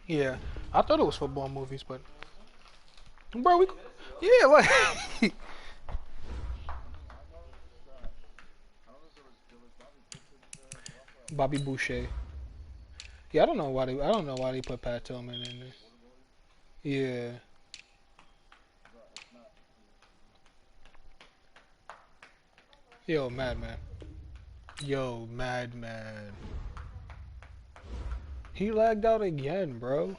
Yeah, I thought it was football movies, but bro, yeah, like Bobby Boucher. Yeah, I don't know why they put Pat Tillman in there. Yeah, yo, Madman. Yo, Madman. He lagged out again, bro.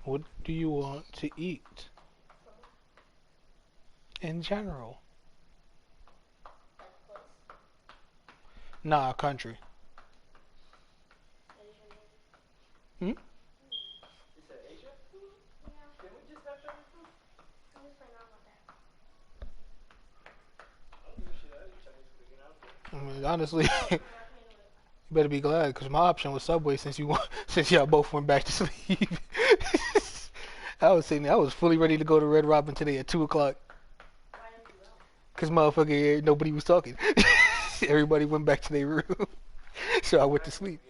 What do you want to eat in general? Nah, country. Hmm? I mean, honestly, you better be glad because my option was Subway since since y'all both went back to sleep. I was sitting there, I was fully ready to go to Red Robin today at 2 o'clock because motherfucker nobody was talking. Everybody went back to their room, so I went to sleep.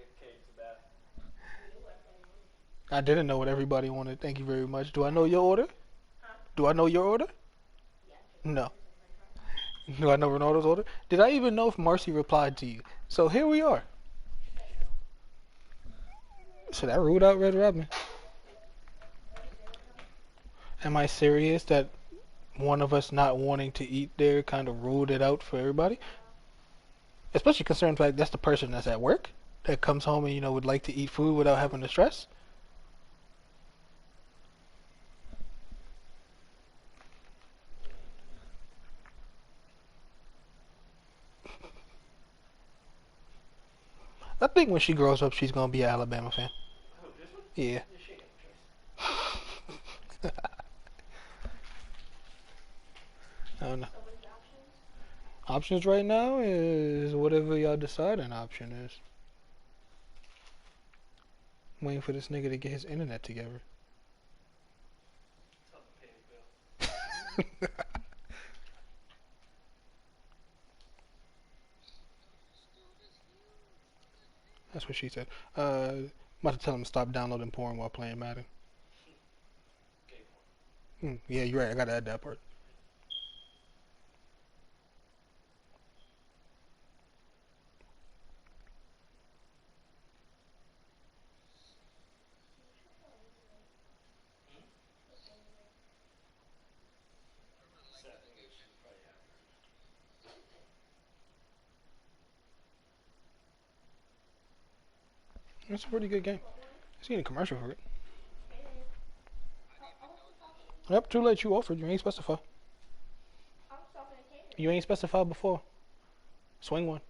I didn't know what everybody wanted. Thank you very much. Do I know your order? Do I know your order? No. Do I know Ronaldo's order? Did I even know if Marcy replied to you? So here we are. Should I ruled out Red Robin? Am I serious that one of us not wanting to eat there kind of ruled it out for everybody? Especially considering the fact that's the person that's at work that comes home and would like to eat food without having to stress. I think when she grows up, she's gonna be an Alabama fan. Yeah. I don't know. Options right now is whatever y'all decide an option is. I'm waiting for this nigga to get his internet together. That's what she said. I'm about to tell him to stop downloading porn while playing Madden. Yeah, you're right. I gotta add that part. It's a pretty good game. I seen a commercial for it. Yep, too late. You offered. You ain't specify. You ain't specified before. Swing one.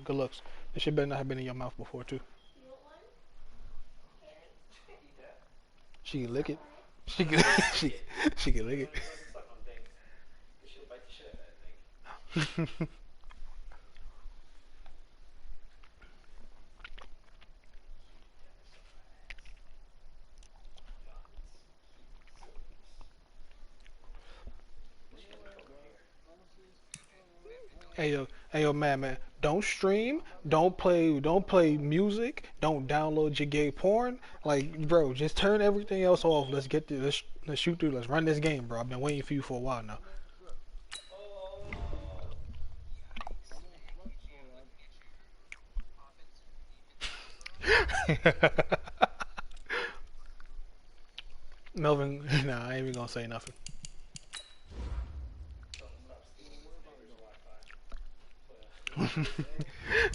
Good looks. This shit better not have been in your mouth before too. She can lick it. She can she she can lick it. Hey yo, man. Don't stream. Don't play music. Don't download your gay porn. Like, bro, just turn everything else off. Let's get this. Let's shoot through. Let's run this game, bro. I've been waiting for you for a while now. Melvin, nah, I ain't even gonna say nothing.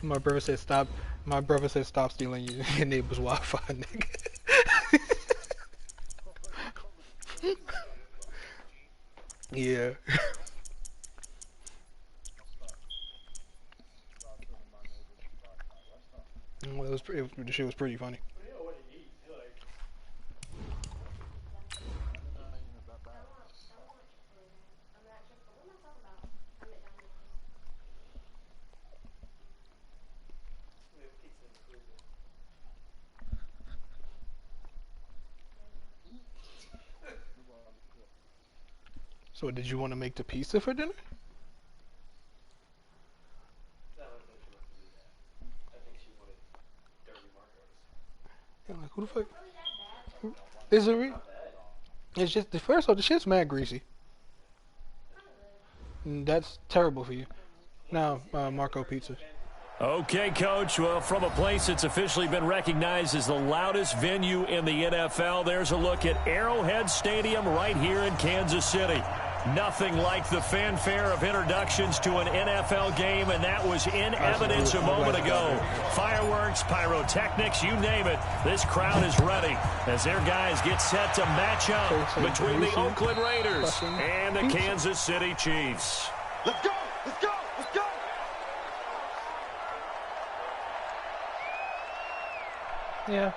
My brother said stop. My brother said stop stealing your neighbor's Wi-Fi, nigga. Yeah. Well, the shit was pretty funny. So did you want to make the pizza for dinner? I'm like, who the fuck? Is it real? It's just the first of the shit's mad greasy. And that's terrible for you. Now, Marco Pizza. Okay, Coach. Well, from a place that's officially been recognized as the loudest venue in the NFL, there's a look at Arrowhead Stadium right here in Kansas City. Nothing like the fanfare of introductions to an NFL game, and that was in evidence a moment ago. Fireworks, pyrotechnics, you name it. This crowd is ready as their guys get set to match up between the Oakland Raiders and the Kansas City Chiefs. Let's go! Let's go! Let's go! Yeah.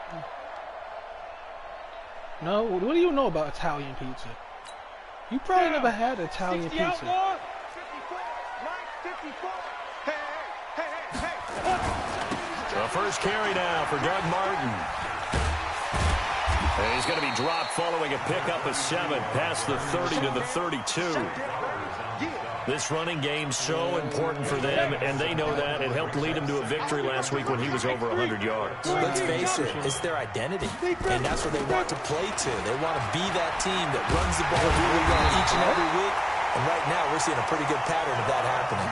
No, what do you know about Italian pizza? You probably never had Italian pizza. 54, right, 54. Hey. The first carry now for Doug Martin. And he's going to be dropped following a pickup of 7 past the 30 to the 32. This running game's so important for them, and they know that. It helped lead him to a victory last week when he was over 100 yards. Let's face it, it's their identity, and that's what they want to play to. They want to be that team that runs the ball really well each and every week, and right now we're seeing a pretty good pattern of that happening.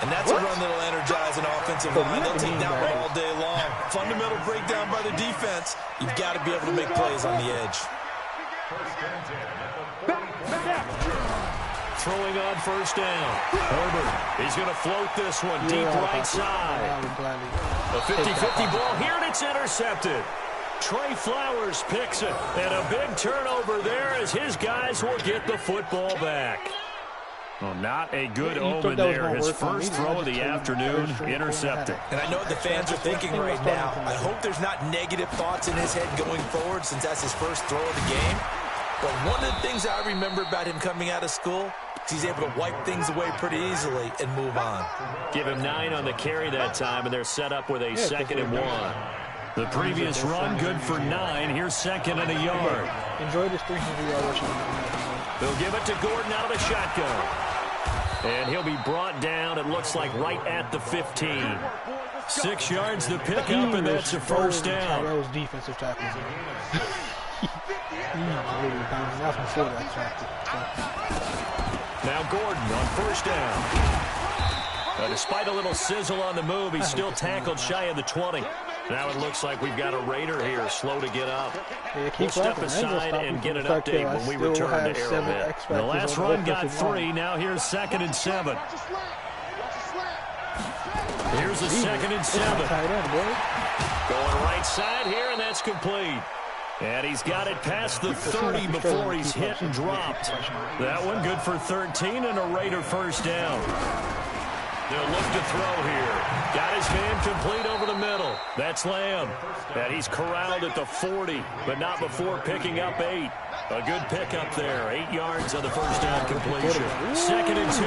And that's a run that'll energize an offensive line. They'll take that one all day long. Fundamental breakdown by the defense. You've got to be able to make plays on the edge. Throwing on first down. Herbert, he's going to float this one deep right side. A 50-50 ball here, and it's intercepted. Trey Flowers picks it, and a big turnover there as his guys will get the football back. Well, not a good omen there. His first throw of the afternoon, intercepted. And I know what the fans are thinking right now. I hope there's not negative thoughts in his head going forward since that's his first throw of the game. But one of the things I remember about him coming out of school is he's able to wipe things away pretty easily and move on. Give him 9 on the carry that time, and they're set up with a 2nd and 1. The previous run, good for 9. Here's 2nd and a yard. Enjoy this 300-yard rushing. They'll give it to Gordon out of the shotgun. And he'll be brought down, it looks like, right at the 15. 6 yards to pick up, and that's a first down. Those defensive tackles. Now Gordon on first down. Despite a little sizzle on the move, he's still tackled shy of the 20. Now it looks like we've got a Raider here, slow to get up. We'll step aside and get an update when we return to Arrowhead. The last run got 3. Now here's 2nd and 7. Here's a 2nd and 7. Going right side here, and that's complete. And he's got it past the 30 before he's hit and dropped. That one good for 13 and a Raider first down. They'll look to throw here. Got his man complete over the middle. That's Lamb. And he's corralled at the 40, but not before picking up 8. A good pickup there. 8 yards on the first down completion. 2nd and 2.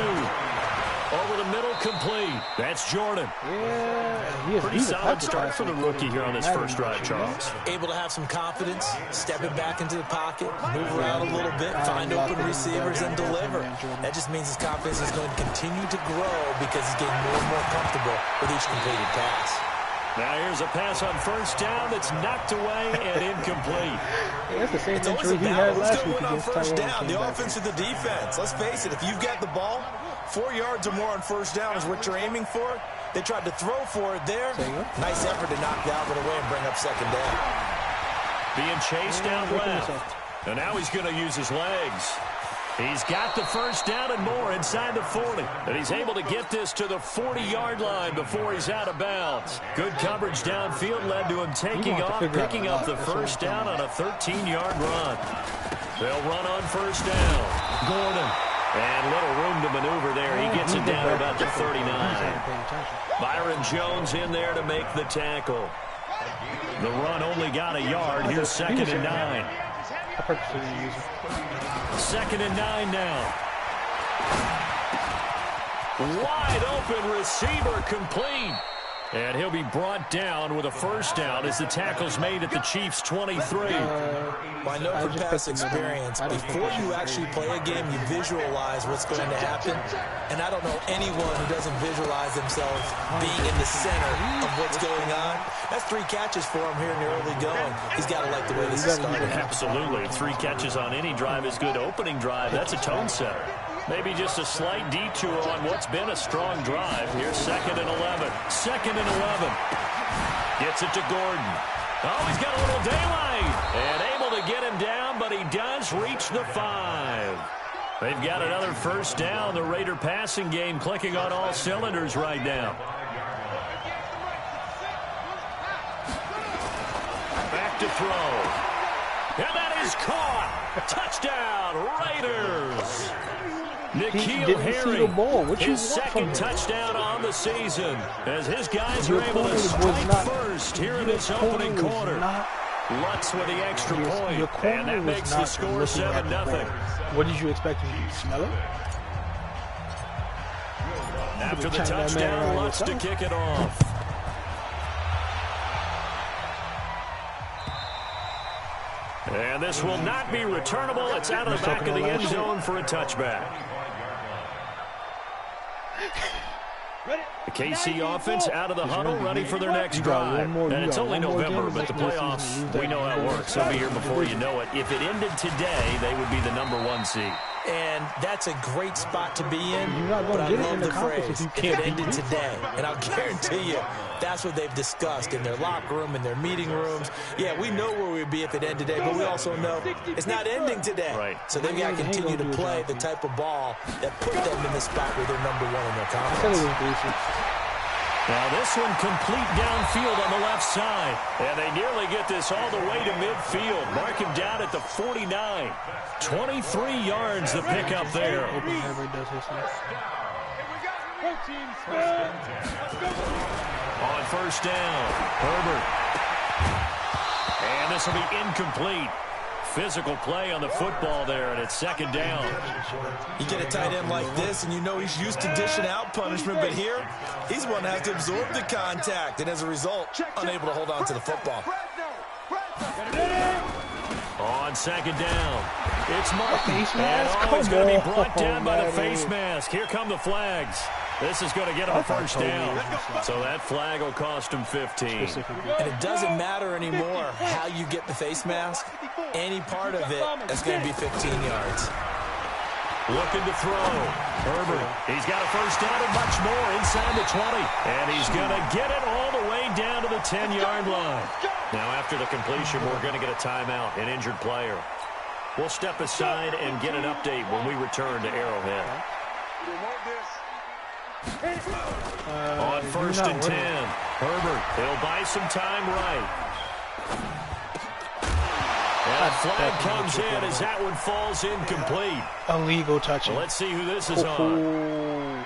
Over the middle, complete. That's Jordan. Yeah, pretty solid start for the rookie here on this first drive, Charles. Able to have some confidence, stepping back into the pocket, move around a little bit, find open receivers, and deliver. That just means his confidence is going to continue to grow because he's getting more and more comfortable with each completed pass. Now here's a pass on first down that's knocked away and incomplete. That's the same it's always a battle. Who's going to win on first down, the offense or the defense? Let's face it, if you've got the ball, 4 yards or more on first down is what you're aiming for. They tried to throw for it there. Nice effort to knock that one away and bring up 2nd down. Being chased down left. And now he's going to use his legs. He's got the first down and more inside the 40. And he's able to get this to the 40-yard line before he's out of bounds. Good coverage downfield led to him taking off, picking up the first down on a 13-yard run. They'll run on first down. Gordon. And little room to maneuver there. He gets it down to about the 39. Byron Jones in there to make the tackle. The run only got a yard. Here's 2nd and 9. 2nd and 9 now. Wide open receiver complete. And he'll be brought down with a first down as the tackle's made at the Chiefs' 23. I know from past experience, before you actually play a game, you visualize what's going to happen. And I don't know anyone who doesn't visualize themselves being in the center of what's going on. That's 3 catches for him here in the early going. He's got to like the way this is starting. Absolutely. 3 catches on any drive is good. Opening drive, that's a tone setter. Maybe just a slight detour on what's been a strong drive. Here's 2nd and 11. 2nd and 11. Gets it to Gordon. Oh, he's got a little daylight. And able to get him down, but he does reach the 5. They've got another first down. The Raider passing game clicking on all cylinders right now. Back to throw. And that is caught. Touchdown, Raiders. N'Keal Harry, his 2nd touchdown on the season, as his guys are able to strike first here in this opening quarter. Lutz with the extra point, and that makes the score 7-0. What did you expect him to smell it? After the touchdown, Lutz to kick it off. And this will not be returnable. It's out of the back of the end zone for a touchback. The KC offense out of the huddle, ready for their next drive. And it's only November, but the playoffs, we know how it works. They'll be here before you know it. If it ended today, they would be the #1 seed. And that's a great spot to be in, but I love the phrase, if it ended today. And I'll guarantee you, that's what they've discussed in their locker room, in their meeting rooms. Yeah, we know where we'd be if it ended today, but we also know it's not ending today. Right. So they've got to continue to play the type of ball that put them in the spot where they're #1 in their conference. Now this one complete downfield on the left side. And they nearly get this all the way to midfield. Mark him down at the 49. 23 yards the pickup there. On first down, Herbert. And this will be incomplete. Physical play on the football there, and it's 2nd down. You get a tight end like this, and you know he's used to dishing out punishment, but here, he's one that has to absorb the contact, and as a result, unable to hold on to the football. On 2nd down, it's Martin, and he's going to be brought down by the face mask. Here come the flags. This is going to get him a first down. So that flag will cost him 15. And it doesn't matter anymore how you get the face mask. Any part of it is going to be 15 yards. Looking to throw. Herbert, he's got a first down and much more inside the 20. And he's going to get it all the way down to the 10-yard line. Now, after the completion, we're going to get a timeout, an injured player. We'll step aside and get an update when we return to Arrowhead. On 1st and 10, Herbert, he'll buy some time right. And a flag comes in as that one falls incomplete. Illegal touching. Let's see who this is on.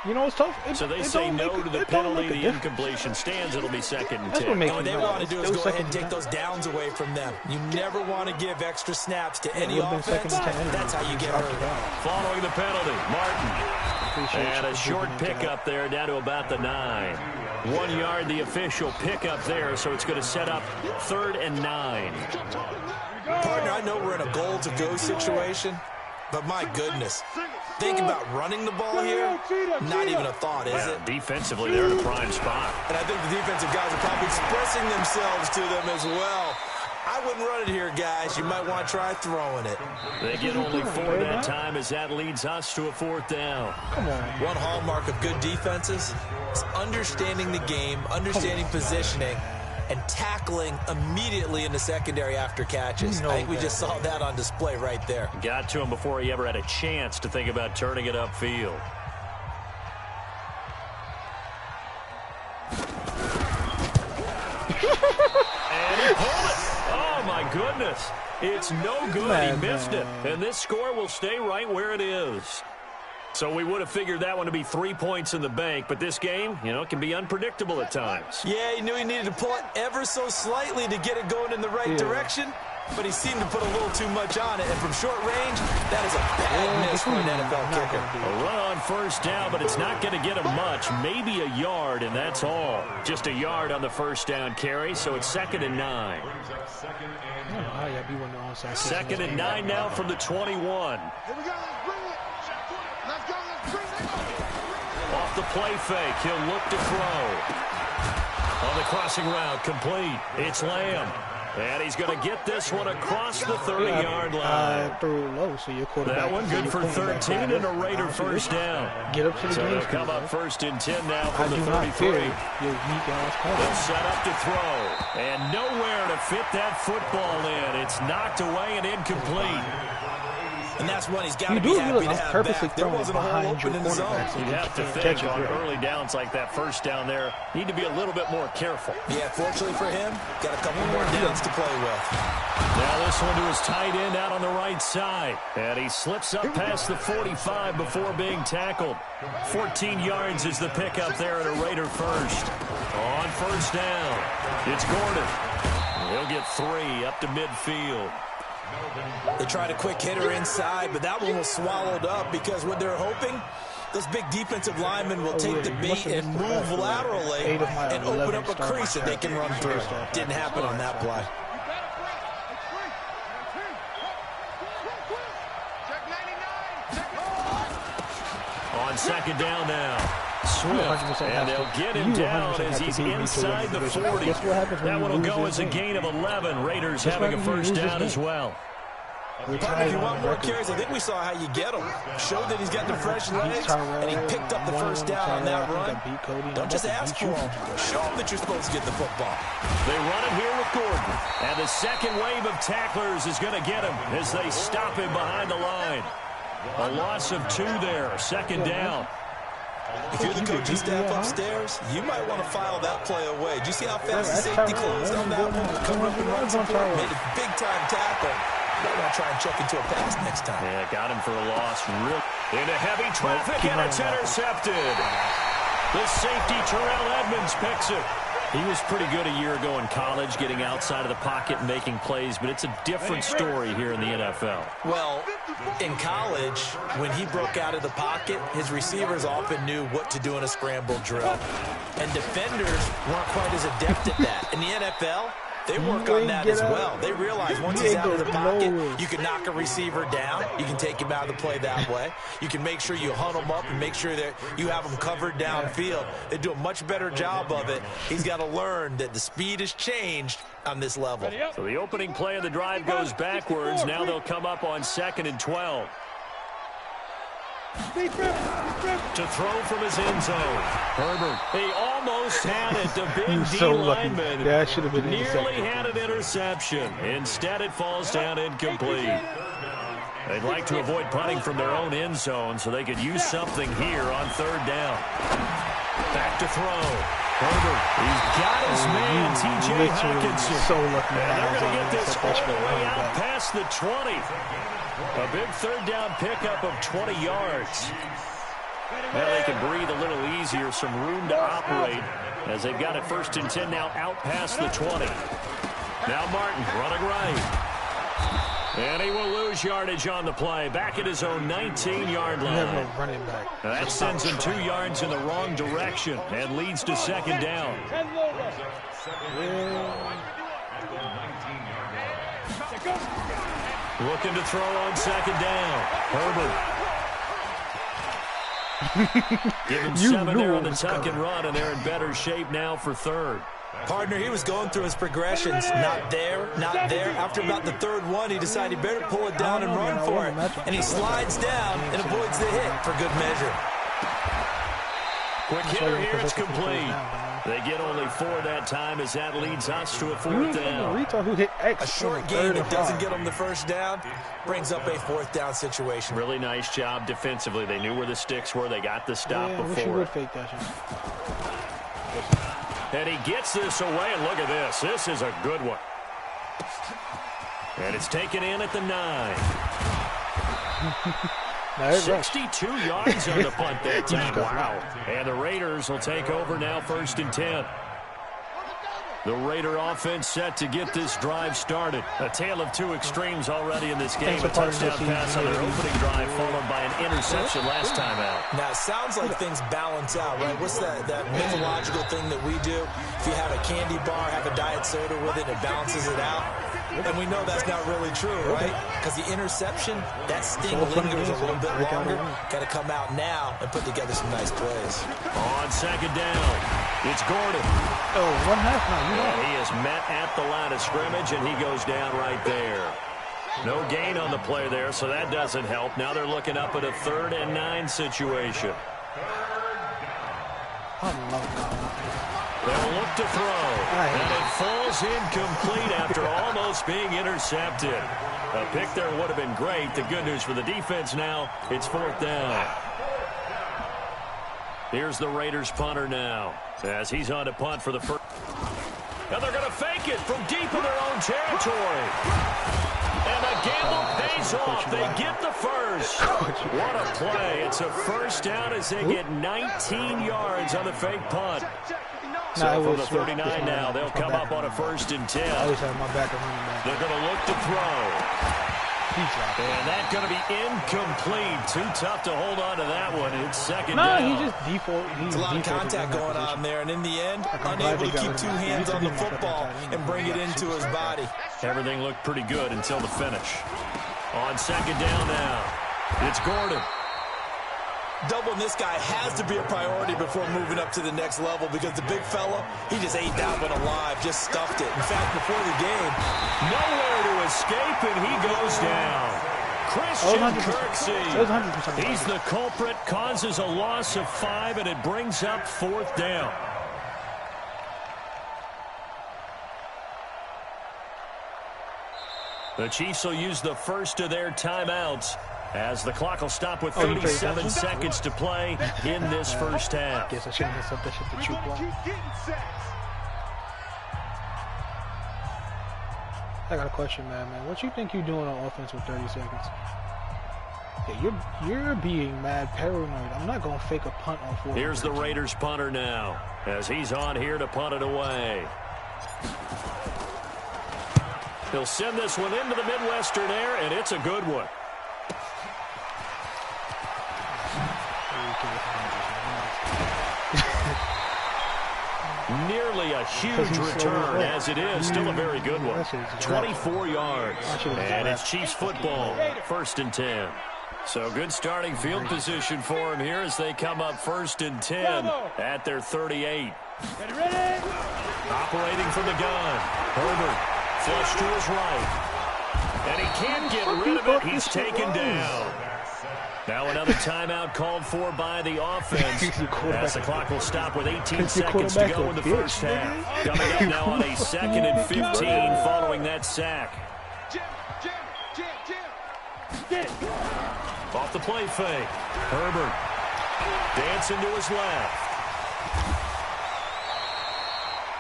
You know, it's tough. So they say no to the penalty. The incompletion stands. It'll be 2nd and 10. And what they want to do is go ahead and take those downs away from them. You never want to give extra snaps to any offense. That's how you get hurt. Following the penalty, Martin. And a short pickup there down to about the 9. 1 yard, the official pickup there, so it's going to set up 3rd and 9. Partner, I know we're in a goal-to-go situation, but my goodness. Think about running the ball here, not even a thought, is it? Defensively, they're in a prime spot. And I think the defensive guys are probably expressing themselves to them as well. I wouldn't run it here, guys. You might want to try throwing it. They get only 4 that time as that leads us to a 4th down. Come on. One hallmark of good defenses is understanding the game, understanding positioning, and tackling immediately in the secondary after catches. I think we just saw that on display right there. Got to him before he ever had a chance to think about turning it upfield. And he pulled it. Oh, my goodness. It's no good. He missed it. And this score will stay right where it is. So we would have figured that one to be 3 points in the bank, but this game, you know, can be unpredictable at times. Yeah, he knew he needed to pull it ever so slightly to get it going in the right direction. but he seemed to put a little too much on it. And from short range, that is a bad miss for an NFL kicker. A run on first down, but it's not going to get him much. Maybe a yard, and that's all. Just a yard on the first down carry, so it's 2nd and 9. 2nd and 9 now from the 21. Here we go, let's bring it. Let's go, let's bring it. Off the play fake, he'll look to throw. On the crossing route, complete. It's Lamb. And he's going to get this one across the 30-yard line. Threw low, so your quarterback. That one good for 13 and a Raider first down. Get up to the so game. They'll come up 1st and 10 now from the 33. They'll set up to throw. And nowhere to fit that football in. It's knocked away and incomplete. And that's one he's got to be happy to have back. There wasn't a hole open in the zone. You'd have to think on early downs like that first down there, need to be a little bit more careful. Yeah, fortunately for him, got a couple more downs to play with. Now this one to his tight end out on the right side. And he slips up past the 45 before being tackled. 14 yards is the pickup there at a Raider first. On first down, it's Gordon. He'll get 3 up to midfield. They tried a quick hitter inside, but that one was swallowed up because what they're hoping, those big defensive linemen will take the beat and move laterally and open up a crease that they can run through. Didn't happen on that play. On 2nd down now. Swift, and they'll get him down as he's inside the 40. That one will go as a gain of 11. Raiders having a first down as well. Partner, if you want more carries, I think we saw how you get him. Showed that he's got the fresh legs, and he picked up the first down on that run. Don't just ask for him. Show him that you're supposed to get the football. They run it here with Gordon. And the second wave of tacklers is going to get him as they stop him behind the line. A loss of 2 there, 2nd down. If you're the coaching staff upstairs, you might want to file that play away. Did you see how fast the safety closed on that one? Come up and run support, made a big-time tackle. Might want to try and check into a pass next time. Yeah, got him for a loss. Into heavy traffic, and it's intercepted. The safety, Terrell Edmonds, picks it. He was pretty good a year ago in college, getting outside of the pocket and making plays, but it's a different story here in the NFL. Well, in college, when he broke out of the pocket, his receivers often knew what to do in a scramble drill. And defenders weren't quite as adept at that. In the NFL, they work on that as well. They realize once he's out of the pocket, you can knock a receiver down. You can take him out of the play that way. You can make sure you hunt him up and make sure that you have him covered downfield. They do a much better job of it. He's got to learn that the speed has changed on this level. So the opening play of the drive goes backwards. Now they'll come up on 2nd and 12. To throw from his end zone. Herbert, he almost had it. The big D lineman nearly had an interception. Instead, it falls down incomplete. They'd like to avoid punting from their own end zone so they could use something here on 3rd down. Back to throw. Herbert, he's got his man, T.J. Hawkinson. And they're going to get this all the way out past the 20. A big 3rd down pickup of 20 yards. Now they can breathe a little easier, some room to operate as they've got it 1st and 10 now out past the 20. Now Martin running right. And he will lose yardage on the play. Back at his own 19-yard line. Now that sends him 2 yards in the wrong direction and leads to 2nd down. Looking to throw on 2nd down. Herbert. Give him 7 there on the tuck and run, and they're in better shape now for 3rd. Partner, he was going through his progressions. Not there, not there. After about the 3rd one, he decided he better pull it down and run for it. And he slides down and avoids the hit for good measure. Quick hitter here, it's complete. They get only 4 that time as that leads us to a 4th down. A short game that doesn't get them the 1st down brings up a 4th down situation. Really nice job defensively. They knew where the sticks were. They got the stop before. And he gets this away, and look at this. This is a good one. And it's taken in at the 9. 62 yards on the punt that time. Wow. And the Raiders will take over now 1st and 10. The Raider offense set to get this drive started. A tale of two extremes already in this game. A touchdown pass on their opening drive followed by an interception last time out. Now, it sounds like things balance out, right? What's that mythological thing that we do? If you have a candy bar, have a diet soda with it, it balances it out. And we know that's not really true, right? Because the interception, that sting lingers a little bit longer. Got to come out now and put together some nice plays. On second down, it's Gordon. Oh, 1.5 now. And he is met at the line of scrimmage, and he goes down right there. No gain on the play there, so that doesn't help. Now they're looking up at a 3rd and 9 situation. They'll look to throw, and it falls incomplete after almost being intercepted. A pick there would have been great. The good news for the defense now, it's 4th down. Here's the Raiders punter now, as he's on to punt for the first. And they're going to fake it from deep in their own territory. And the gamble pays off. They get the first. What a play. It's a 1st down as they get 19 yards on the fake punt. So from the 39 now, they'll come up on a 1st and 10. They're going to look to throw. And that's going to be incomplete. Too tough to hold on to that one. It's 2nd down. He just default. It's a lot of contact going on there, and in the end, unable to keep 2 hands on the football and bring it into his body. Everything looked pretty good until the finish. On 2nd down now, it's Gordon. Doubling this guy has to be a priority before moving up to the next level because the big fella, he just ate that one alive, just stuffed it. In fact, before the game, nowhere to escape, and he goes down. Christian Kirksey, he's the culprit, causes a loss of 5, and it brings up 4th down. The Chiefs will use the first of their timeouts as the clock will stop with 37 seconds to play in this first half. Guess I shouldn't have said that shit to Troop One. I got a question, man. What you think you're doing on offense with 30 seconds? Yeah, you're being mad paranoid. I'm not going to fake a punt on 4. Here's the Raiders punter now as he's on here to punt it away. He'll send this one into the Midwestern air, and it's a good one. Nearly a huge return, as it is. Still a very good one. 24 yards. And it's Chiefs football. 1st and 10. So good starting field position for him here as they come up 1st and 10 at their 38. Operating from the gun. Herbert flush to his right. And he can't get rid of it. He's taken down. Now another timeout called for by the offense as the clock will stop with 18 seconds to go in the first half. Coming up now on a 2nd and 15 following that sack. Off the play fake. Herbert dancing to his left.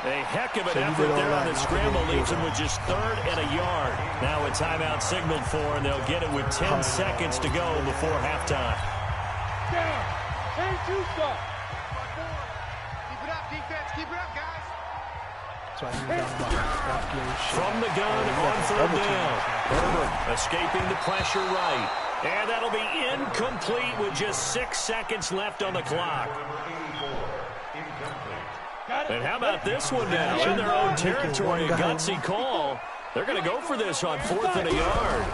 A heck of an effort there on the scramble leaves him with just 3rd and a yard. Now a timeout signaled for, and they'll get it with 10 seconds to go before halftime. Keep it up, defense. Keep it up, guys. From the gun on 3rd down. Herbert escaping the pressure right. And that'll be incomplete with just 6 seconds left on the clock. And how about this one now? In their own territory, a gutsy call. They're going to go for this on 4th and a yard.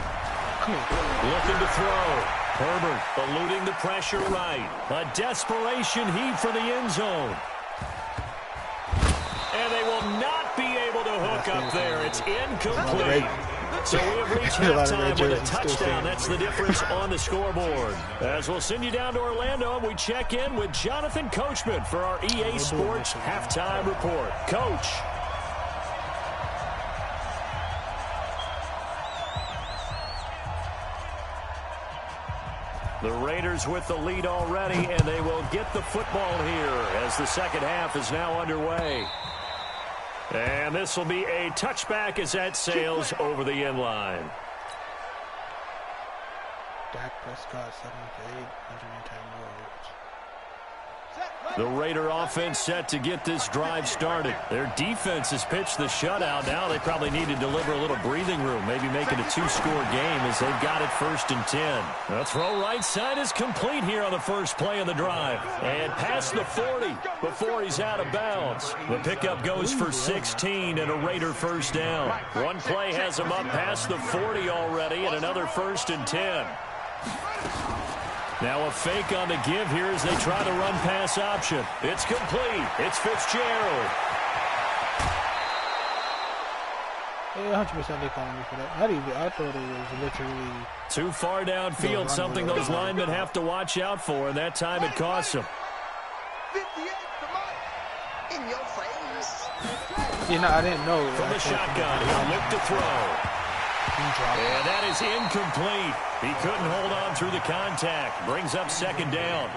Looking to throw. Herbert eluding the pressure right. A desperation heave for the end zone. And they will not be able to hook up there. It's incomplete. So we have reached halftime with a touchdown. That's the difference on the scoreboard. As we'll send you down to Orlando, we check in with Jonathan Coachman for our EA Sports Halftime Report. Coach. The Raiders with the lead already, and they will get the football here as the second half is now underway. And this will be a touchback as that sails over the end line. Dak Prescott, 7 to 8, 110 yards. The Raider offense set to get this drive started. Their defense has pitched the shutout. Now they probably need to deliver a little breathing room, maybe make it a two-score game as they've got it 1st and 10. The throw right side is complete here on the first play of the drive. And past the 40 before he's out of bounds. The pickup goes for 16 and a Raider first down. One play has him up past the 40 already and another 1st and 10. Now a fake on the give here as they try the run-pass option. It's complete. It's Fitzgerald. Yeah, 100% they calling me for that. I thought it was literally... Too far downfield, something those linemen have to watch out for, and that time it costs them. 58 in your face. You know, I didn't know. From the shotgun, he'll look to throw. And that is incomplete. He couldn't hold on through the contact. Brings up 2nd down.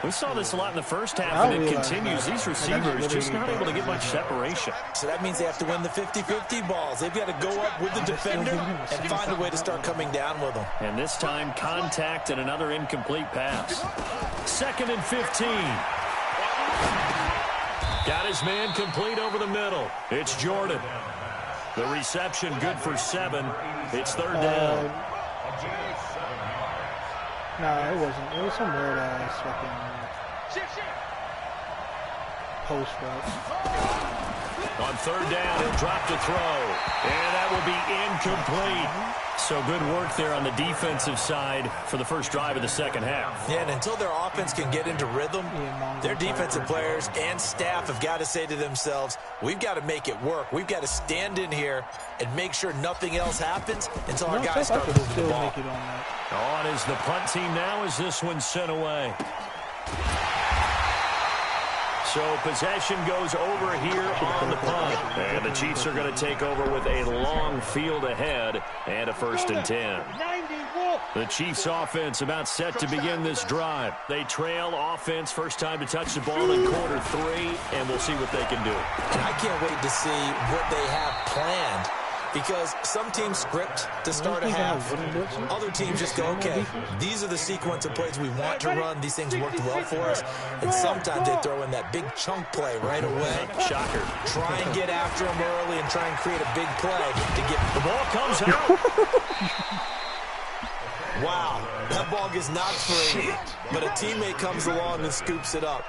We saw this a lot in the first half, and it continues. These receivers just not able to get much separation. So that means they have to win the 50-50 balls. They've got to go up with the defender and find a way to start coming down with them. And this time, contact and another incomplete pass. 2nd and 15. Got his man complete over the middle. It's Jordan. The reception good for 7. It's 3rd down. No, it wasn't. It was some weird ass fucking post route. On 3rd down, he'll drop to throw. And that will be incomplete. So good work there on the defensive side for the first drive of the second half. Yeah, and until their offense can get into rhythm, their defensive players and staff have got to say to themselves, we've got to make it work. We've got to stand in here and make sure nothing else happens until our guys start moving the ball. On is the punt team now as this one's sent away. So possession goes over here on the punt. And the Chiefs are going to take over with a long field ahead and a 1st and 10. The Chiefs offense about set to begin this drive. They trail offense, first time to touch the ball in quarter 3, and we'll see what they can do. And I can't wait to see what they have planned. Because some teams script to start a half. Other teams just go, okay, these are the sequence of plays we want to run. These things worked well for us. And sometimes they throw in that big chunk play right away. Shocker. Try and get after them early and try and create a big play to get... The ball comes out. Wow, that ball gets knocked free, but a teammate comes along and scoops it up.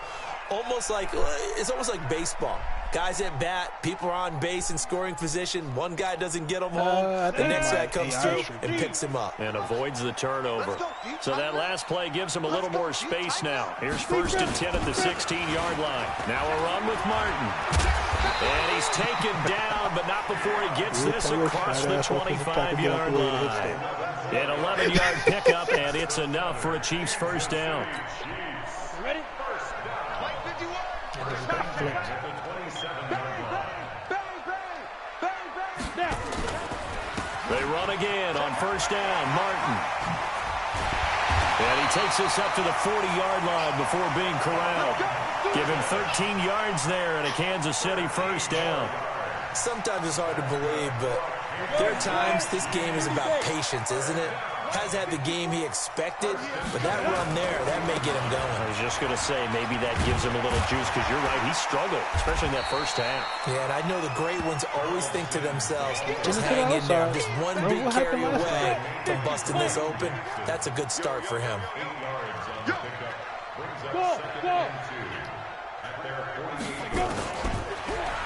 It's almost like baseball. Guys at bat, people are on base in scoring position. One guy doesn't get him home. The next guy comes through and picks him up. And avoids the turnover. So that last play gives him a little more space now. Here's 1st and 10 at the 16-yard line. Now a run with Martin. And he's taken down, but not before he gets this across the 25-yard line. An 11-yard pickup, and it's enough for a Chiefs first down. Ready? They run again on 1st down. Martin. And he takes us up to the 40-yard line before being corralled. Give him 13 yards there and a Kansas City first down. Sometimes it's hard to believe, but there are times this game is about patience, isn't it? Has had the game he expected, but that run there, that may get him going. I was just going to say, maybe that gives him a little juice, because you're right, he struggled, especially in that first half. Yeah, and I know the great ones always think to themselves, just hang in there, just one big carry away from busting this open. That's a good start for him.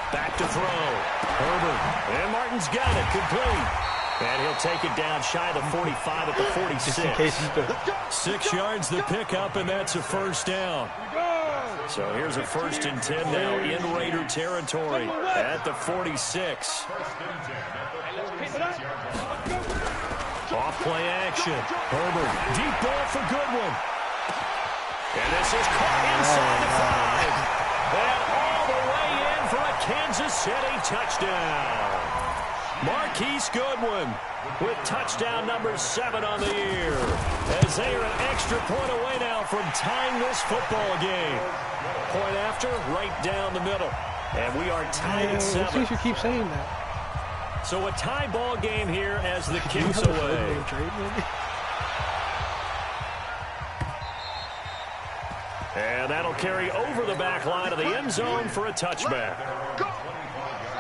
Back to throw. Herbert. And Martin's got it, complete. And he'll take it down shy of the 45 at the 46. 6 yards the pickup, and that's a first down. So here's a 1st and 10 now in Raider territory at the 46. Off play action. Herbert, deep ball for Goodwin. And this is caught inside the 5. And all the way in for a Kansas City touchdown. Marquise Goodwin with touchdown number 7 on the year, as they are an extra point away now from tying this football game. Point after, right down the middle. And we are tied at 7. You should keep saying that. So a tie ball game here as the kicks away. And that'll carry over the back line of the end zone for a touchback.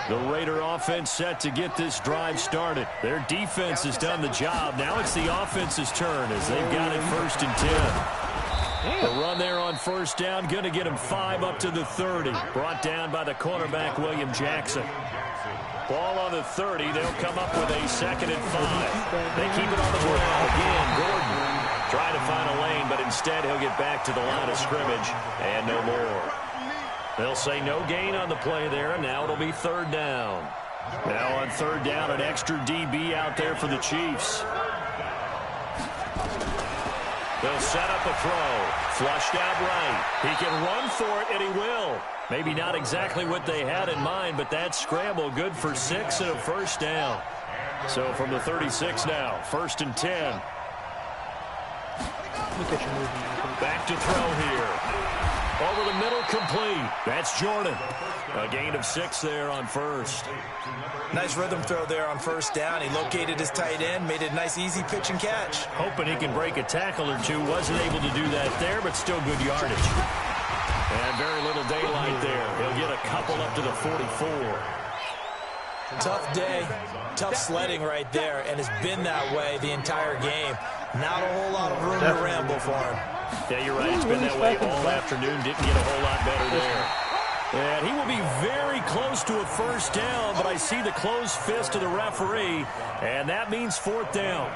The Raider offense set to get this drive started. Their defense has done the job. Now it's the offense's turn as they've got it 1st and 10. The run there on 1st down, going to get him 5 up to the 30. Brought down by the cornerback, William Jackson. Ball on the 30. They'll come up with a 2nd and 5. They keep it on the ground. Again, Gordon trying to find a lane, but instead he'll get back to the line of scrimmage and no more. They'll say no gain on the play there, and now it'll be 3rd down. Now on 3rd down, an extra DB out there for the Chiefs. They'll set up a throw. Flushed out right. He can run for it, and he will. Maybe not exactly what they had in mind, but that scramble good for 6 and a 1st down. So from the 36 now, 1st and 10. Back to throw here. Over the middle, complete. That's Jordan. A gain of 6 there on 1st. Nice rhythm throw there on 1st down. He located his tight end, made a nice easy pitch and catch. Hoping he can break a tackle or two. Wasn't able to do that there, but still good yardage. And very little daylight there. He'll get a couple up to the 44. Tough day, tough sledding right there, and it's been that way the entire game. Not a whole lot of room to ramble for him. Yeah, you're right. It's been that way all afternoon. Didn't get a whole lot better there. And he will be very close to a 1st down, but I see the closed fist of the referee, and that means 4th down.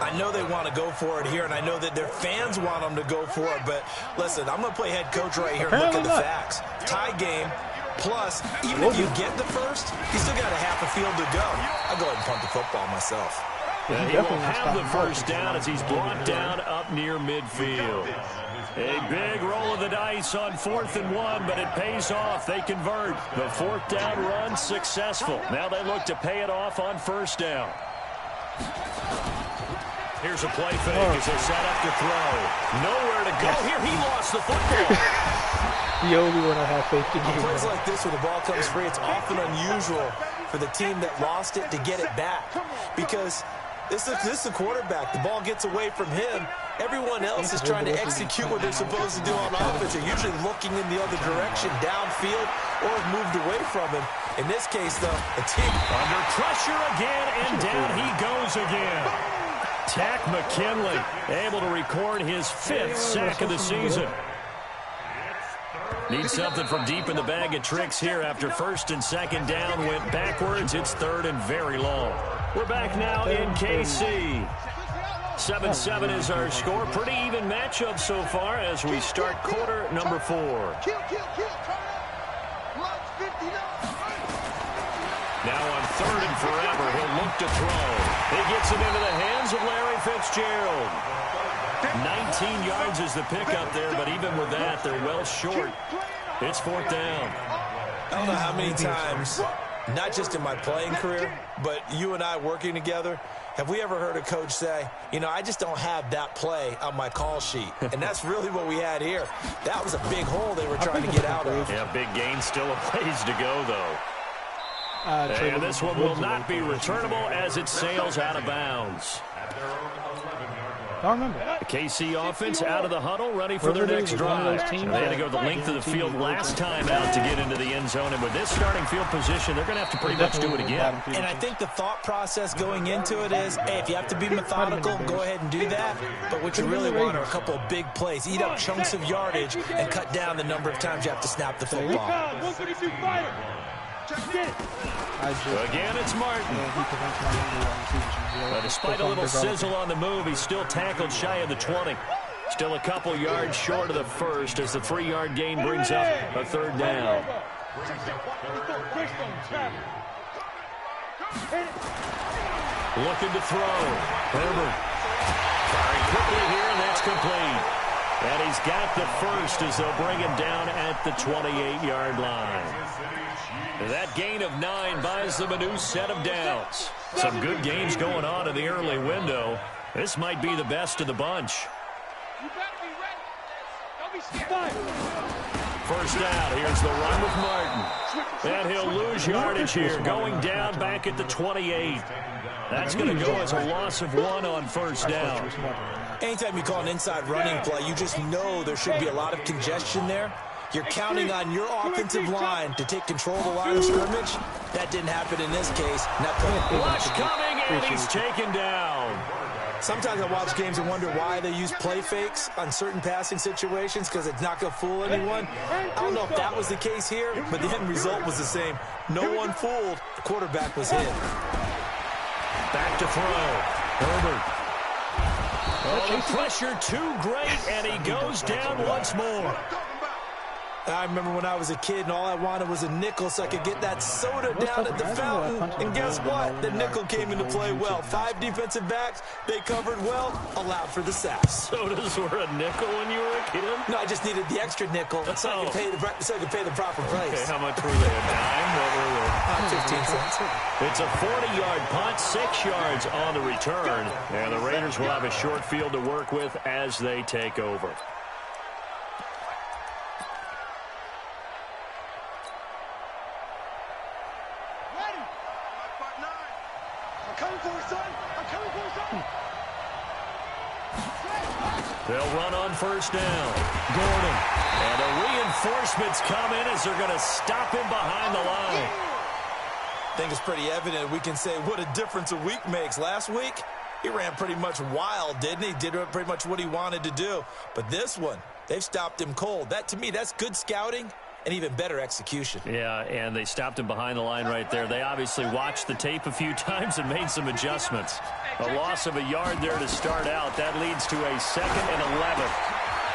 I know they want to go for it here, and I know that their fans want them to go for it, but listen, I'm going to play head coach right here and look at the facts. Tie game, plus, even if you get the 1st, you still got a half a field to go. I'll go ahead and punt the football myself. And he will have the 1st down as he's brought down up near midfield. A big roll of the dice on 4th and 1, but it pays off. They convert. The 4th down run successful. Now they look to pay it off on 1st down. Here's a play fake as they set up to throw. Nowhere to go. Here he lost the football. The only one I have faith in. On plays like this where the ball comes free, it's often unusual for the team that lost it to get it back. Because this is a quarterback. The ball gets away from him. Everyone else is trying to execute what they're supposed to do on offense. They're usually looking in the other direction, downfield, or have moved away from him. In this case, though, the team under pressure again, and down he goes again. Tack McKinley able to record his 5th sack of the season. Needs something from deep in the bag of tricks here after 1st and 2nd down went backwards. It's 3rd and very long. We're back now in KC. 7-7 is our score. Pretty even matchup so far as we start quarter number 4. Now on 3rd and forever, he'll look to throw. He gets it into the hands of Larry Fitzgerald. 19 yards is the pickup there, but even with that, they're well short. It's 4th down. I don't know how many times, not just in my playing career, but you and I working together, have we ever heard a coach say, you know, I just don't have that play on my call sheet. And that's really what we had here. That was a big hole they were trying to get out of. Yeah, big gain, still a ways to go, though. And this one will not be returnable as it sails out of bounds. I remember. The KC offense out of the huddle, ready for their next drive. They had to go the length of the field last time out to get into the end zone, and with this starting field position, they're going to have to pretty much do it again. And I think the thought process going into it is, hey, if you have to be methodical, go ahead and do that. But what you really want are a couple of big plays, eat up chunks of yardage, and cut down the number of times you have to snap the football. Again, it's Martin. But despite a little sizzle on the move, he's still tackled shy of the 20. Still a couple yards short of the 1st as the 3-yard gain brings up a 3rd down. Looking to throw. Herbert firing quickly here, and that's complete. And he's got the 1st as they'll bring him down at the 28-yard line. That gain of 9 buys them a new set of downs. Some good games going on in the early window. This might be the best of the bunch. first down. Here's the run with Martin. And he'll lose yardage here, going down back at the 28. That's going to go as a loss of 1 on first down. Anytime you call an inside running play, you just know there should be a lot of congestion there. You're counting on your offensive line to take control of the line of scrimmage. That didn't happen in this case. Rush coming, and he's taken down. Sometimes I watch games and wonder why they use play fakes on certain passing situations because it's not going to fool anyone. I don't know if that was the case here, but the end result was the same. No one fooled. The quarterback was hit. Back to throw. Herbert. Oh, the pressure too great, and he goes down once more. I remember when I was a kid and all I wanted was a nickel so I could get that soda down at the fountain. And guess what? The nickel came into play well. 5 defensive backs, they covered well, allowed for the sacks. Sodas were a nickel when you were a kid? No, I just needed the extra nickel so I could pay the proper price. Okay, how much were they? A dime? What were they? 15 cents. It's a 40-yard punt, 6 yards on the return. And the Raiders will have a short field to work with as they take over. They'll run on first down. Gordon. And the reinforcements come in as they're going to stop him behind the line. I think it's pretty evident we can say what a difference a week makes. Last week, he ran pretty much wild, didn't he? Did pretty much what he wanted to do. But this one, they've stopped him cold. That, to me, that's good scouting and even better execution. Yeah, and they stopped him behind the line right there. They obviously watched the tape a few times and made some adjustments. A loss of a yard there to start out. That leads to a 2nd and 11.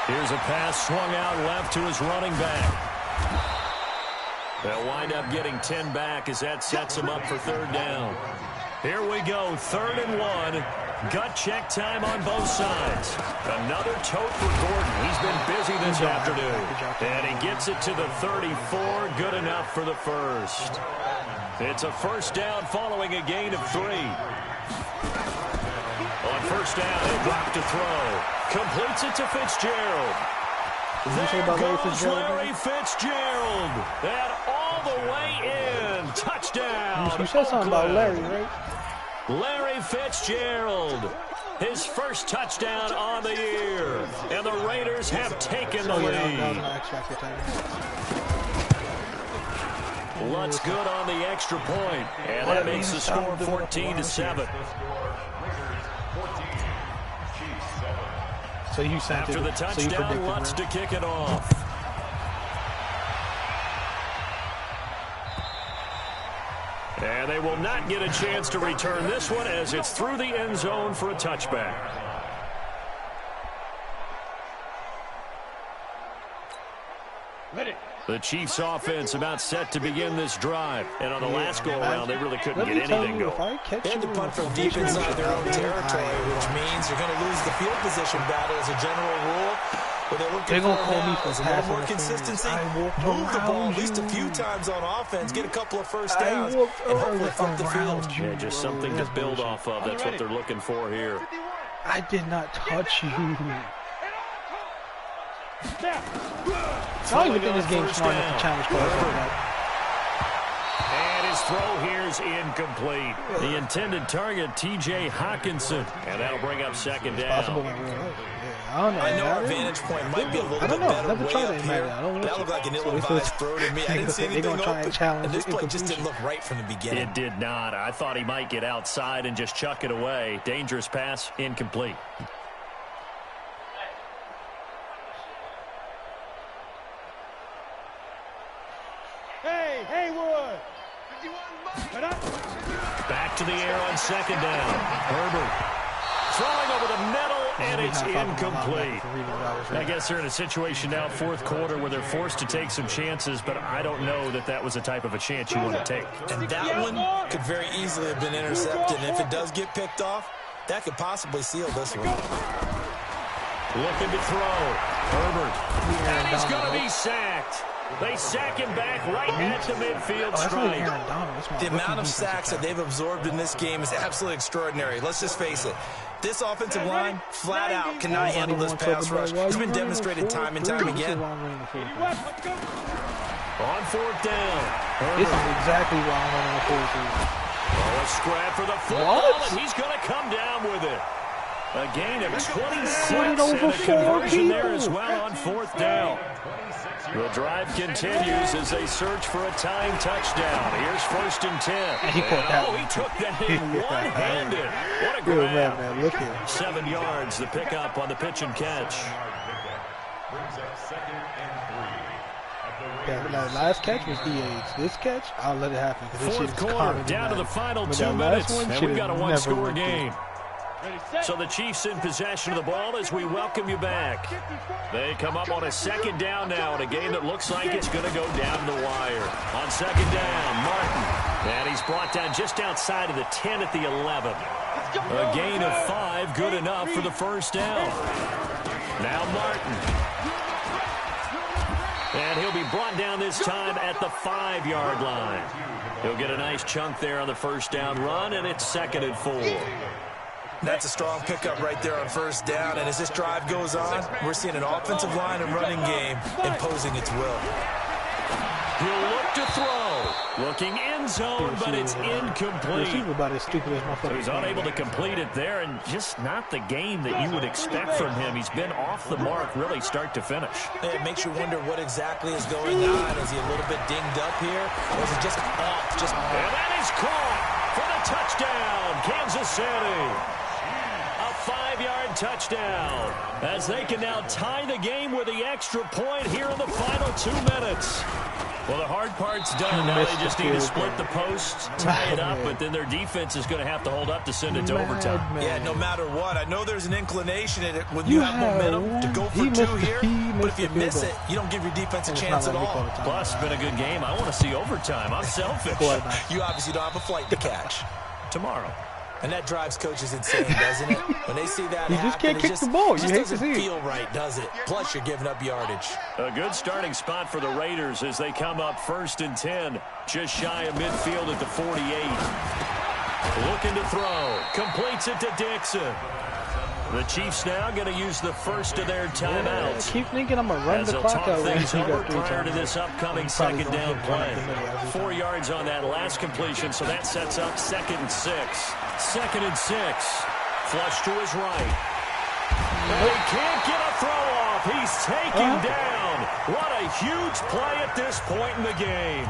Here's a pass swung out left to his running back. They'll wind up getting 10 back as that sets them up for 3rd down. Here we go, 3rd and 1. Gut check time on both sides. Another tote for Gordon. He's been busy this afternoon. And he gets it to the 34. Good enough for the first. It's a first down following a gain of 3. On first down, he'll drop to throw. Completes it to Fitzgerald. There goes Larry Fitzgerald. And all the way in. Touchdown. You said something about Larry, right? Larry Fitzgerald. His first touchdown on the year. And the Raiders have taken the lead. Lutz good on the extra point. And that makes the score 14-7. So you sent After the touchdown, Lutz to kick it off. And they will not get a chance to return this one as it's through the end zone for a touchback. The Chiefs offense about set to begin this drive. And on the last go-around, they really couldn't get anything going. They had to punt from deep inside their own territory, which means you're going to lose the field position battle as a general rule. What they're looking for now is a little more consistency. Move the ball at least a few times on offense, get a couple of first downs, and hopefully flip the field. Yeah, just something to build off of. That's what they're looking for here. I did not touch you. I don't even think this game's smart enough to challenge players like that. And his throw here is incomplete. The intended target, T.J. Hawkinson. And that'll bring up 2nd down. I know our vantage point might be a little bit better way up here. That looked like an ill-advised throw to me. I didn't see anything open, and this play just didn't look right from the beginning. It did not. I thought he might get outside and just chuck it away. Dangerous pass, incomplete. Back to the air on 2nd down. Herbert throwing over the middle, and it's incomplete. I guess they're in a situation now, 4th quarter, where they're forced to take some chances, but I don't know that that was the type of a chance you want to take. And that one could very easily have been intercepted, and if it does get picked off, that could possibly seal this one. Looking to throw. Herbert. And he's going to be sacked. They sack him back right at the midfield stripe. The amount of sacks that they've absorbed in this game is absolutely extraordinary. Let's just face it. This offensive line, flat out, cannot handle this pass rush. It's been demonstrated time and time again. On 4th down. This is exactly why I'm running the 4-3. Oh, a scrap for the football, and he's going to come down with it. A gain of 26 and a conversion there as well on 4th down. The drive continues as they search for a tying touchdown. Here's 1st and 10. He caught that. Oh, he took that in one-handed. What a grab. Man, look here. 7 yards, the pickup on the pitch and catch. Yeah, that last catch was EA's. This catch, I'll let it happen. Fourth quarter, down to the final 2 minutes, and we've got a one-score game. So the Chiefs in possession of the ball as we welcome you back. They come up on a 2nd down now in a game that looks like it's going to go down to the wire. On 2nd down, Martin. And he's brought down just outside of the 10 at the 11. A gain of 5, good enough for the 1st down. Now Martin. And he'll be brought down this time at the 5-yard line. He'll get a nice chunk there on the 1st down run, and it's 2nd and 4. That's a strong pickup right there on 1st down, and as this drive goes on, we're seeing an offensive line and running game imposing its will. He'll look to throw. Looking end zone, but it's incomplete. So he's unable to complete it there, and just not the game that you would expect from him. He's been off the mark really start to finish. It makes you wonder what exactly is going on. Is he a little bit dinged up here, or is it just off? And that is caught for the touchdown, Kansas City. A 5-yard touchdown as they can now tie the game with the extra point here in the final 2 minutes. Well, the hard part's done. Now they just need to split the posts, tie it up, but then their defense is going to have to hold up to send it to overtime. Yeah, no matter what. I know there's an inclination in it when you have momentum to go for 2 here, but if you miss it, you don't give your defense a chance at all. Plus, it's been a good game. I want to see overtime. I'm selfish. You obviously don't have a flight to catch. Tomorrow. And that drives coaches insane, doesn't it? When they see that you happen, just can't kick the ball. You hate to see it. Feel right, does it? Plus, you're giving up yardage. A good starting spot for the Raiders as they come up 1st and 10, just shy of midfield at the 48. Looking to throw, completes it to Dixon. The Chiefs now going to use the first of their timeouts. Keep thinking I'm going to run the clock out things over prior to this upcoming 2nd down play. 4 yards on that last completion, so that sets up 2nd and 6. 2nd and 6. Flush to his right. He can't get a throw off. He's taken down. What a huge play at this point in the game.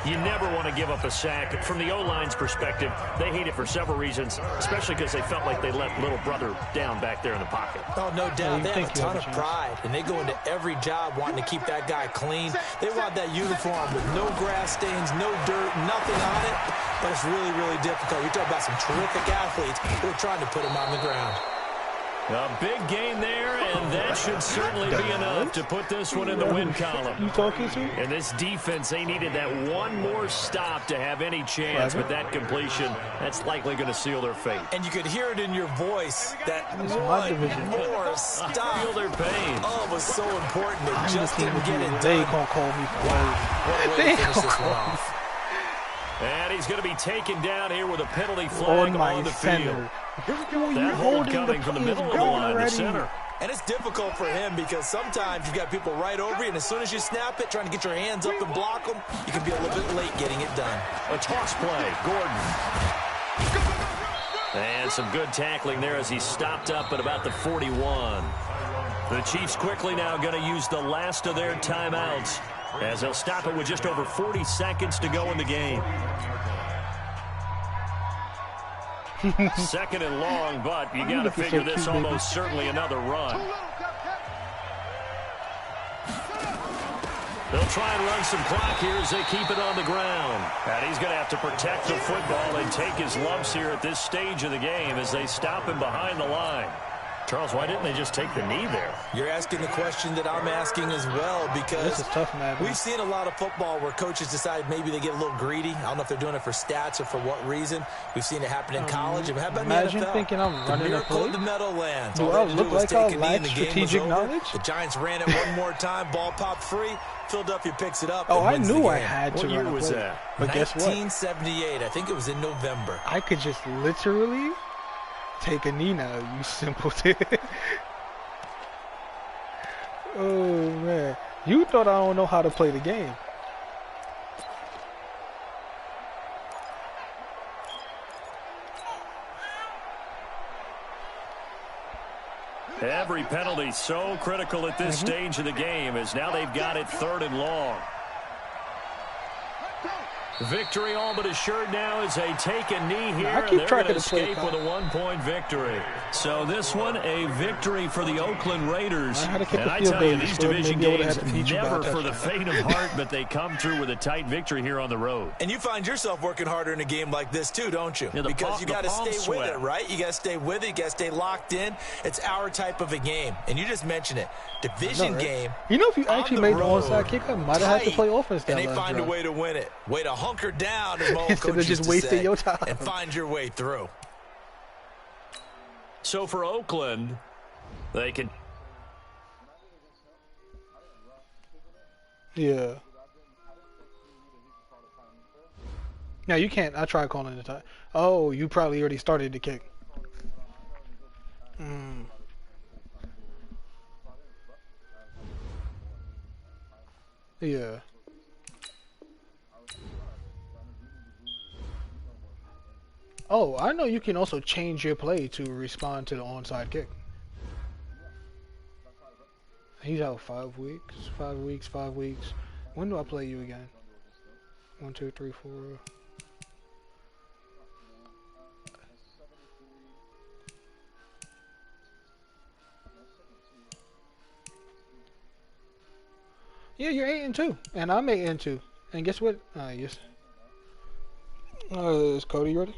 You never want to give up a sack. From the O-line's perspective, they hate it for several reasons, especially because they felt like they let little brother down back there in the pocket. Oh, no doubt. They have a ton of pride, and they go into every job wanting to keep that guy clean. They want that uniform with no grass stains, no dirt, nothing on it, but it's really, really difficult. You're talking about some terrific athletes who are trying to put him on the ground. A big gain there, and that should certainly be enough to put this one in the win column. You talking to? And this defense, they needed that one more stop to have any chance, but that completion, that's likely going to seal their fate. And you could hear it in your voice, that one more stop. I feel their pain. Oh, it was so important. They just didn't get it done. They going to call me for what a way to finish this one off. And he's going to be taken down here with a penalty flag on the field. That hold coming from the middle of the line to center. And it's difficult for him because sometimes you've got people right over you, and as soon as you snap it, trying to get your hands up and block them, you can be a little bit late getting it done. A toss play, Gordon. And some good tackling there as he stopped up at about the 41. The Chiefs quickly now going to use the last of their timeouts as they'll stop it with just over 40 seconds to go in the game. 2nd and long, but you got to figure this almost certainly another run. They'll try and run some clock here as they keep it on the ground. And he's going to have to protect the football and take his lumps here at this stage of the game as they stop him behind the line. Charles, why didn't they just take the knee there? You're asking the question that I'm asking as well, because this is tough, man. We've seen a lot of football where coaches decide maybe they get a little greedy. I don't know if they're doing it for stats or for what reason. We've seen it happen in college. How about imagine in the NFL? thinking I'm running a play. The Meadowlands. Do I look like I lack strategic knowledge? The Giants ran it one more time. Ball popped free. Philadelphia picks it up. Oh, I knew I had to. What year was that? But guess what? 1978. I think it was in November. I could just literally Take a knee now, you simpleton. Oh man, you thought I don't know how to play the game. Every penalty so critical at this stage of the game, as now they've got it 3rd and long. Victory all but assured now as they take a knee here. I keep track of the escape play, with a 1-point victory. So this one, a victory for the Oakland Raiders. And I tell you, these division games never for the touchdown. faint of heart, but they come through with a tight victory here on the road. And you find yourself working harder in a game like this too, don't you? Yeah, because you got to stay sweat. with it, right? You got to stay with it. You got to stay locked in. It's our type of a game. And you just mentioned it. Division right? game. You know, if you actually made the road, onside kick, I might have had to play offense that and they last find drive. a way to win it. Way to hunker down, as my old Instead of coach just used to wasting say, your time. and find your way through. So for Oakland, they can... Yeah. No, you can't. I tried calling the time. Oh, you probably already started the kick. Yeah. Oh, I know you can also change your play to respond to the onside kick. He's out 5 weeks. 5 weeks, 5 weeks. When do I play you again? 1, 2, 3, 4. Yeah, you're 8-2, and I'm 8-2. And guess what? Yes. Is Cody ready?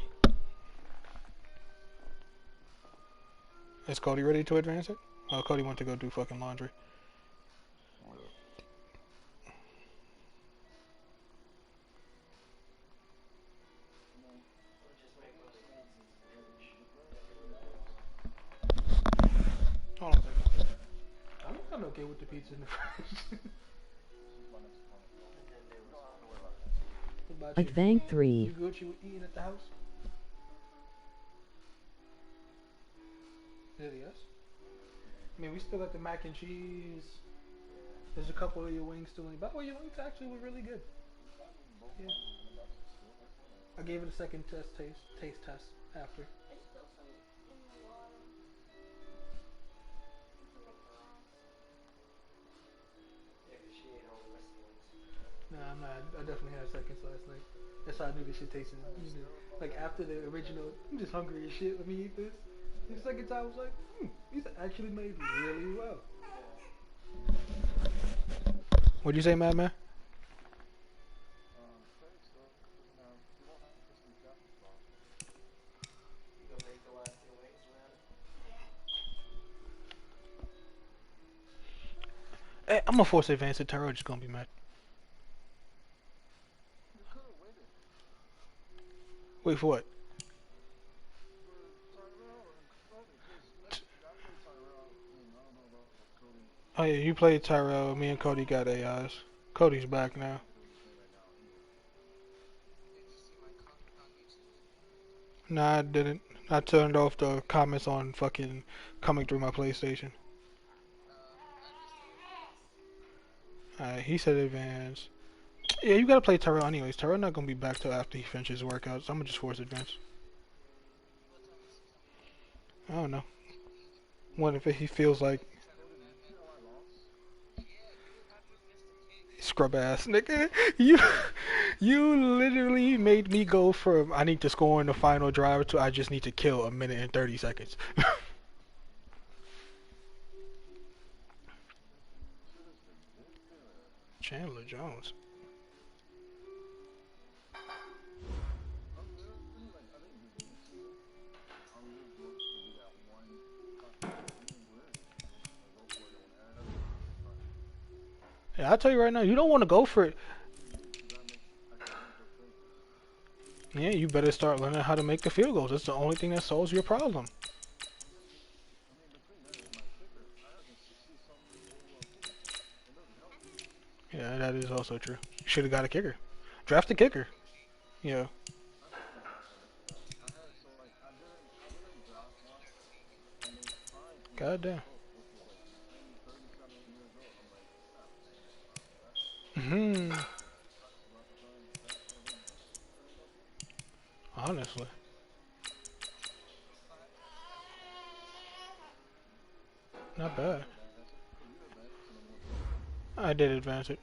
Is Cody ready to advance it? Oh, Cody went to go do fucking laundry. Hold on a second. I'm okay with the pizza in the fridge. Like Bank 3. You good? You eating at the house? Yes. I mean, we still got the mac and cheese. There's a couple of your wings still in. By the way, your wings actually were really good. Yeah. I gave it a second taste test after. Nah, I'm not. I definitely had seconds last night. That's how I knew this shit tasted. Like after the original, I'm just hungry as shit. Let me eat this. And the second time, I was like, these are actually made really well. What'd you say, Madman? Hey, I'm gonna force advance it. Tyrell just gonna be mad. Wait for what? Oh yeah, you played Tyrell. Me and Cody got AIs. Cody's back now. Nah, I didn't. I turned off the comments on fucking coming through my PlayStation. Alright, he said advance. Yeah, you gotta play Tyrell anyways. Tyrell not gonna be back till after he finishes workouts. So I'm gonna just force advance. I don't know. What if he feels like scrub ass nigga? You literally made me go from I need to score in the final drive to I just need to kill a minute and 30 seconds. Chandler Jones. Yeah, I'll tell you right now, you don't want to go for it. Yeah, you better start learning how to make the field goals. That's the only thing that solves your problem. Yeah, that is also true. Should have got a kicker. Draft a kicker. Yeah. God damn. Honestly. Not bad. I did advance it.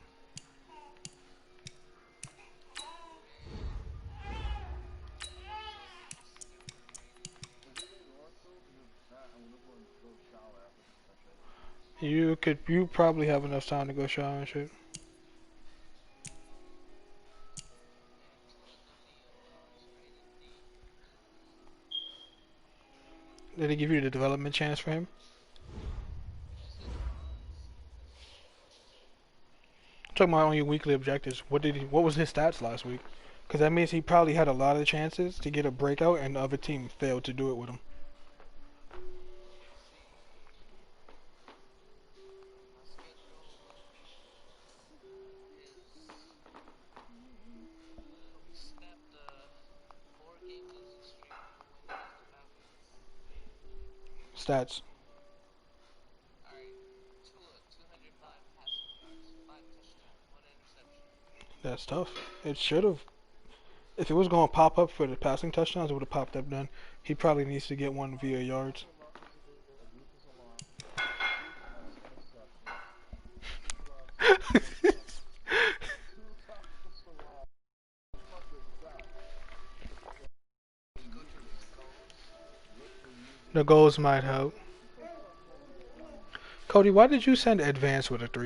You probably have enough time to go shower and shit. Did he give you the development chance for him? I'm talking about on your weekly objectives. What was his stats last week? Because that means he probably had a lot of chances to get a breakout, and the other team failed to do it with him. Stats. That's tough. It should have. If it was going to pop up for the passing touchdowns, it would have popped up then. He probably needs to get one via yards. The goals might help. Cody, why did you send advance with a 3?